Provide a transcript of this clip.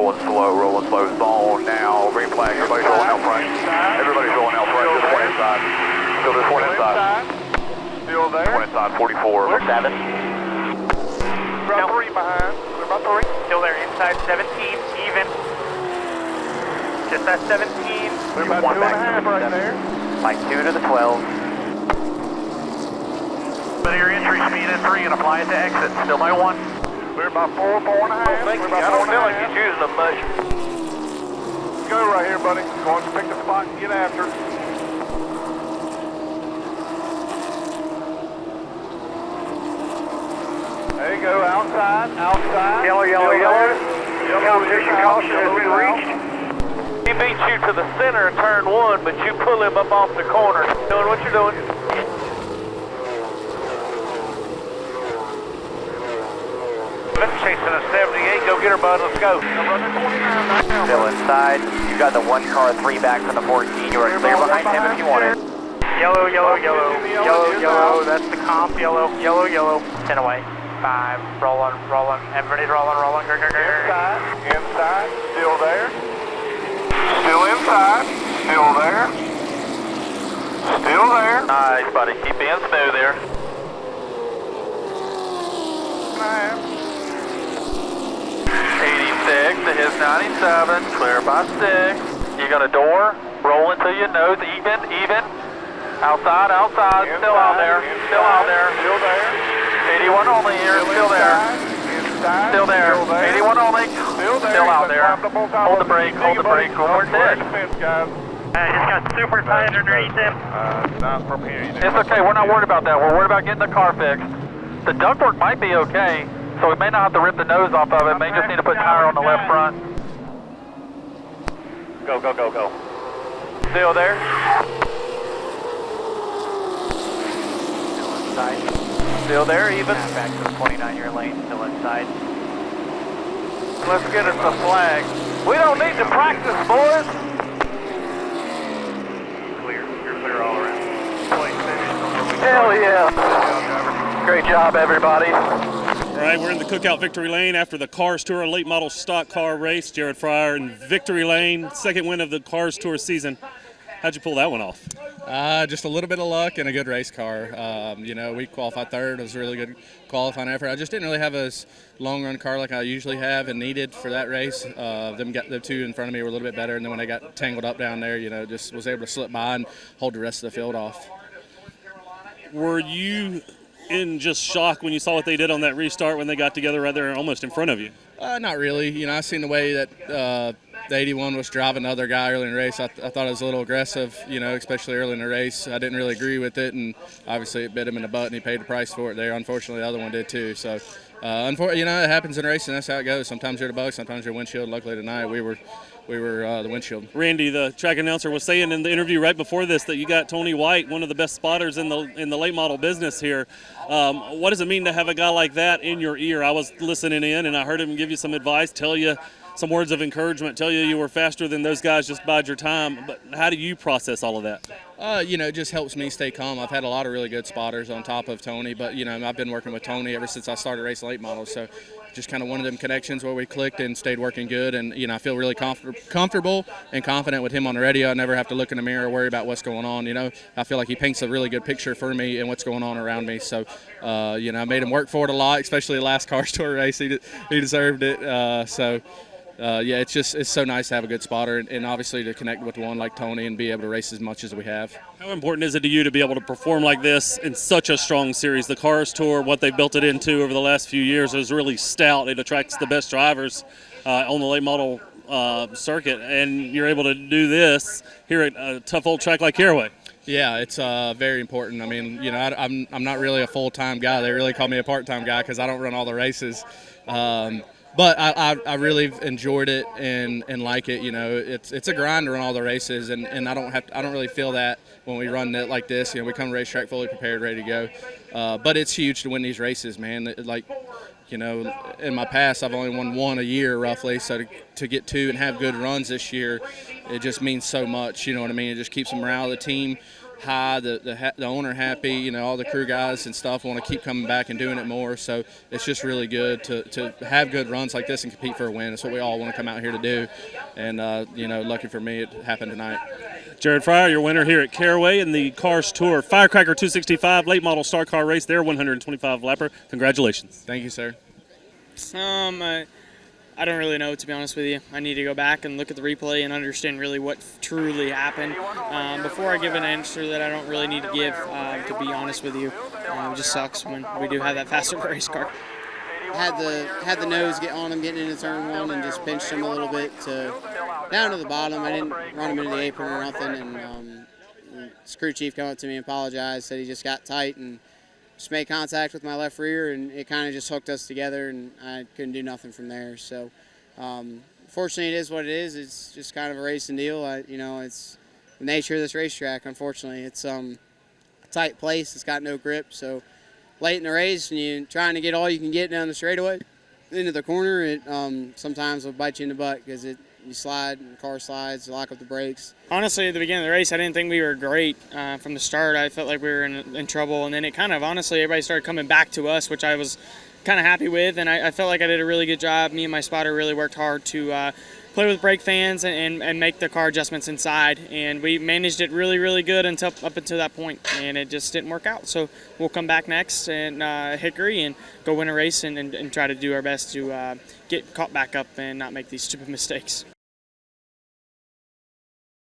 rolling slow, zone now, green flag, everybody's rolling out front. Everybody's rolling out front, just one inside. Still this one inside. Still there. One inside, 44. We're 7. About 3 behind. We're about 3. Still there, inside 17, even. Just at 17. We're about 2.5 right there. Like 2 to the 12. But your entry speed is 3 and apply it to exit. Still by 1. We're about 4, 4.5. We're about I don't feel like 4.5. you're choosing them much. Go right here, buddy. Go on, pick the spot and get after it. There you go, outside. Yellow. Competition caution has been reached. He beats you to the center of turn 1, but you pull him up off the corner. Doing what you're doing. Chasing a 78, go get her, bud, let's go. Still inside. You got the 1 car 3 back from the 14. You are clear behind him if you want it. Yellow. That's the comp. Yellow. 10 away. 5. Rolling. Everybody's rolling. Inside. Still there. Still inside. Still there. Still there. Nice, buddy. Keep being smooth there. 86 to his 97, clear by 6. You got a door, roll until you nose, even. Outside, still out there. Still there. 81 only here, still there. Inside. Still there. 81 only, Still there. still out there. Hold the brake, we're dead. Just got super tight underneath him. Not from here. It's okay, we're not worried about that. We're worried about getting the car fixed. The ductwork might be okay, so we may not have to rip the nose off of it. May just need to put tire on the left front. Go. Still there? Still inside. Still there, even? Back to the 29-year lane. Still inside. Let's get us a flag. We don't need to practice, boys. You're clear all around. Hell yeah. Great job, everybody. All right, we're in the Cookout Victory Lane after the Cars Tour late model stock car race. Jared Fryer in Victory Lane, second win of the Cars Tour season. How'd you pull that one off? Just a little bit of luck and a good race car. We qualified third. It was a really good qualifying effort. I just didn't really have a long run car like I usually have and needed for that race. The two in front of me were a little bit better, and then when I got tangled up down there, just was able to slip by and hold the rest of the field off. Were you in just shock when you saw what they did on that restart when they got together right there almost in front of you? Not really. I seen the way that the 81 was driving the other guy early in the race. I thought it was a little aggressive, especially early in the race. I didn't really agree with it, and obviously it bit him in the butt, and he paid the price for it there. Unfortunately, the other one did too. So, it happens in racing. That's how it goes. Sometimes you're the bug, sometimes you're windshield. Luckily tonight we were the windshield. Randy, the track announcer, was saying in the interview right before this that you got Tony White, one of the best spotters in the late model business here. What does it mean to have a guy like that in your ear? I was listening in, and I heard him give you some advice, tell you some words of encouragement, tell you were faster than those guys, just bide your time. But how do you process all of that? It just helps me stay calm. I've had a lot of really good spotters on top of Tony, but, I've been working with Tony ever since I started racing late models. So just kind of one of them connections where we clicked and stayed working good. And, I feel really comfortable and confident with him on the radio. I never have to look in the mirror or worry about what's going on. I feel like he paints a really good picture for me and what's going on around me. So, I made him work for it a lot, especially the last Cars Tour race. He deserved it. It's so nice to have a good spotter and obviously to connect with one like Tony and be able to race as much as we have. How important is it to you to be able to perform like this in such a strong series? The Cars Tour, what they've built it into over the last few years, is really stout. It attracts the best drivers on the late model circuit, and you're able to do this here at a tough old track like Caraway. Yeah, it's very important. I mean, I'm not really a full-time guy. They really call me a part-time guy because I don't run all the races. But I really enjoyed it and like it. It's a grind to run all the races, and I don't really feel that when we run it like this. We come to racetrack fully prepared, ready to go. But it's huge to win these races, man. In my past, I've only won one a year roughly. So to get two and have good runs this year, it just means so much. You know what I mean? It just keeps the morale of the team high, the owner happy, you know, all the crew guys and stuff want to keep coming back and doing it more. So it's just really good to have good runs like this and compete for a win. That's what we all want to come out here to do. And, you know, lucky for me, it happened tonight. Jared Fryer, your winner here at Caraway in the Cars Tour Firecracker 265 late model star car race, their 125 lapper. Congratulations. Thank you, sir. I don't really know, to be honest with you. I need to go back and look at the replay and understand really what truly happened before I give an answer that I don't really need to give, to be honest with you. It just sucks when we do have that faster race car. Had the nose get on him getting into turn one and just pinched him a little bit down to the bottom. I didn't run him into the apron or nothing, and the crew chief came up to me and apologized, said he just got tight and just made contact with my left rear, and it kind of just hooked us together, and I couldn't do nothing from there. So fortunately, it is what it is. It's just kind of a racing deal. You know, it's the nature of this racetrack, unfortunately. It's a tight place. It's got no grip, so late in the race and you're trying to get all you can get down the straightaway into the corner, it sometimes will bite you in the butt because you slide and the car slides, lock up the brakes. Honestly, at the beginning of the race, I didn't think we were great from the start. I felt like we were in trouble, and then it kind of, honestly, everybody started coming back to us, which I was kind of happy with, and I felt like I did a really good job. Me and my spotter really worked hard to play with brake fans and make the car adjustments inside, and we managed it really, really good up until that point, and it just didn't work out. So we'll come back next and Hickory and go win a race and try to do our best to get caught back up and not make these stupid mistakes.